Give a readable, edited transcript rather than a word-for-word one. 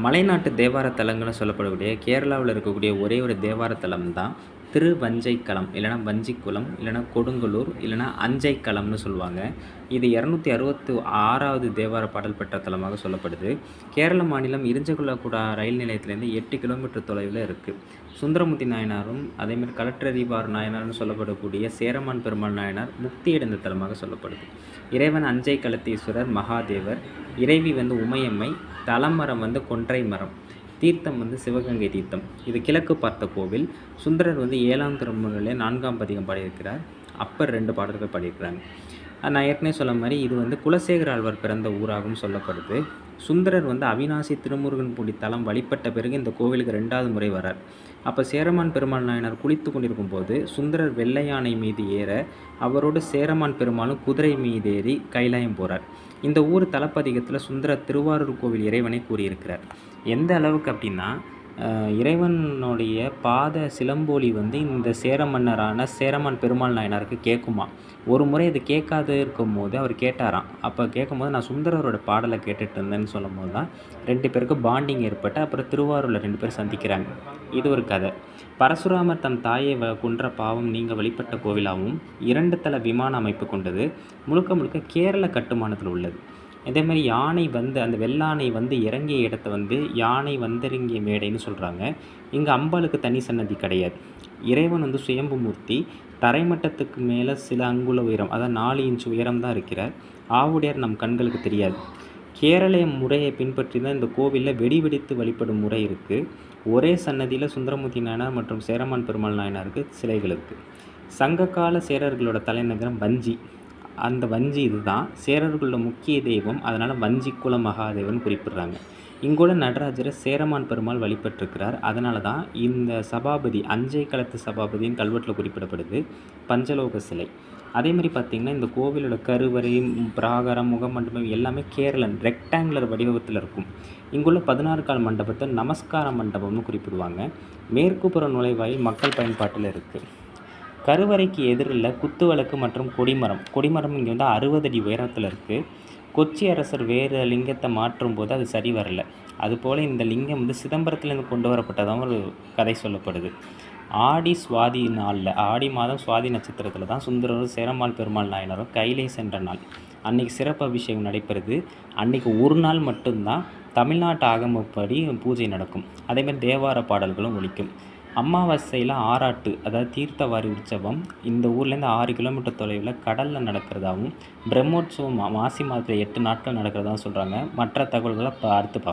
மலைநாட்டு தேவார தலங்கள்னு சொல்லப்படக்கூடிய கேரளாவில் இருக்கக்கூடிய ஒரே ஒரு தேவார தலம் தான் திருவஞ்சைக்களம், இல்லைனா வஞ்சிக்குளம், இல்லைனா கொடுங்கலூர், இல்லைனா அஞ்சைக்களம்னு சொல்லுவாங்க. இது 266வது தேவார பாடல் பெற்ற தலமாக சொல்லப்படுது. கேரள மாநிலம் இரிஞ்சகுலகுடா ரயில் நிலையத்திலேருந்து 8 கிலோமீட்டர் தொலைவில் இருக்குது. சுந்தரமூர்த்தி நாயனாரும் அதேமாதிரி கலற்றறிவார் நாயனார்னு சொல்லப்படக்கூடிய சேரமான் பெருமாள் நாயனார் முக்தி அடைந்த தலமாக சொல்லப்படுது. இறைவன் அஞ்சை களத்தீஸ்வரர் மகாதேவர், இறைவி உமையம்மை, தலமரம் கொன்றை மரம், தீர்த்தம் சிவகங்கை தீர்த்தம். இது கிழக்கு பார்த்த கோவில். சுந்தரர் 7ஆம் திருமுறையிலே 4ஆம் பதிகம் பாடியிருக்கிறார். அப்பர் 2 பாடல்கள் பாடியிருக்கிறாங்க. நான் ஏற்கனவே சொன்ன மாதிரி இது குலசேகர ஆழ்வார் பிறந்த ஊராகவும் சொல்லப்படுது. சுந்தரர் அவிநாசி திருமுருகன்பூடி தலம் வழிபட்ட பிறகு இந்த கோவிலுக்கு 2வது முறை வரார். அப்போ சேரமான் பெருமாள் நாயனார் குளித்து கொண்டிருக்கும் போது சுந்தரர் வெள்ளை யானை மீது ஏற அவரோடு சேரமான் பெருமாளும் குதிரை மீது ஏறி கைலாயம் போகிறார். இந்த ஊர் தலப்பதிகத்தில் சுந்தரர் திருவாரூர் கோவில் இறைவனை கூறியிருக்கிறார். எந்த அளவுக்கு அப்படின்னா, இறைவனுடைய பாத சிலம்போலி இந்த சேர மன்னரான சேரமான் பெருமாள் நாயனாருக்கு கேட்குமா. ஒரு முறை இது கேட்காது இருக்கும்போது அவர் கேட்டாராம். அப்போ கேட்கும்போது நான் சுந்தரரோட பாடலை கேட்டுட்டு இருந்தேன்னு சொல்லும்போது தான் 2 பேருக்கு பாண்டிங் ஏற்பட்டு அப்புறம் திருவாரூரில் 2 பேர் சந்திக்கிறாங்க. இது ஒரு கதை. பரசுராமர் தம் தாயை கொன்ற பாவம் நீங்க வழிபட்ட கோவிலாகவும் 2 தள விமான அமைப்பு கொண்டது. முழுக்க முழுக்க கேரள கட்டுமானத்தில் உள்ளது. இதேமாதிரி யானை அந்த வெள்ளானை இறங்கிய இடத்த யானை வந்திறங்கிய மேடைன்னு சொல்கிறாங்க. இங்கே அம்பாளுக்கு தனி சன்னதி கிடையாது. இறைவன் சுயம்பு மூர்த்தி. தரைமட்டத்துக்கு மேலே சில அங்குல உயரம், அதாவது 4 இன்ச் உயரம் தான் இருக்கிறார். ஆவுடையார் நம் கண்களுக்கு தெரியாது. கேரள முறையை பின்பற்றி தான் இந்த கோவிலில் வெடித்து வழிபடும் முறை இருக்குது. ஒரே சன்னதியில் சுந்தரமூர்த்தி நாயனார் மற்றும் சேரமான் பெருமாள் நாயனாருக்கு சிலைகள் இருக்குது. சங்ககால சேரர்களோட தலைநகரம் வஞ்சி. அந்த வஞ்சி இதுதான். சேரர்களோட முக்கிய தெய்வம், அதனால் வஞ்சிக்குல மகாதேவன் குறிப்பிடுறாங்க. இங்குள்ள நடராஜரை சேரமான் பெருமாள் வழிபட்டிருக்கிறார். அதனால தான் இந்த சபாபதி அஞ்சை களத்து சபாபதியின் கல்வெட்டில் குறிப்பிடப்படுது. பஞ்சலோக சிலை. அதேமாதிரி பார்த்திங்கன்னா இந்த கோவிலோட கருவறை, பிராகாரம், முகமண்டபம் எல்லாமே கேரளன் ரெக்டாங்குலர் வடிவத்தில் இருக்கும். இங்குள்ள 16 கால் மண்டபத்தை நமஸ்கார மண்டபம்னு குறிப்பிடுவாங்க. மேற்குப்புற நுழைவாயில் மக்கள் பயன்பாட்டில் இருக்குது. கருவறைக்கு எதிரில் குத்துவிளக்கு மற்றும் கொடிமரம் இங்கே 60 அடி உயரத்தில் இருக்குது. கொச்சி அரசர் வேறு லிங்கத்தை மாற்றும் போது அது சரி வரல. அதுபோல் இந்த லிங்கம் சிதம்பரத்துலேருந்து கொண்டு வரப்பட்டதாக ஒரு கதை சொல்லப்படுது. ஆடி சுவாதி நாளில், ஆடி மாதம் சுவாதி நட்சத்திரத்தில் தான் சுந்தரரும் சேரமான் பெருமாள் நாயனரும் கைலை சென்ற நாள். அன்றைக்கி சிறப்பு அபிஷேகம் நடைபெறுது. அன்றைக்கி ஒரு நாள் மட்டும்தான் தமிழ்நாட்டு ஆகமப்படி பூஜை நடக்கும். அதேமாதிரி தேவார பாடல்களும் ஒலிக்கும். அமாவாசையில் ஆராட்டு, அதாவது தீர்த்தவாரி உற்சவம் இந்த ஊர்லேருந்து 6 கிலோமீட்டர் தொலைவில் கடலில் நடக்கிறதாகவும், பிரம்மோற்சவம் மாசி மாதத்தில் 8 நாட்கள் நடக்கிறதாகவும் சொல்கிறாங்க. மற்ற தகவல்களை அடுத்து பார்ப்போம்.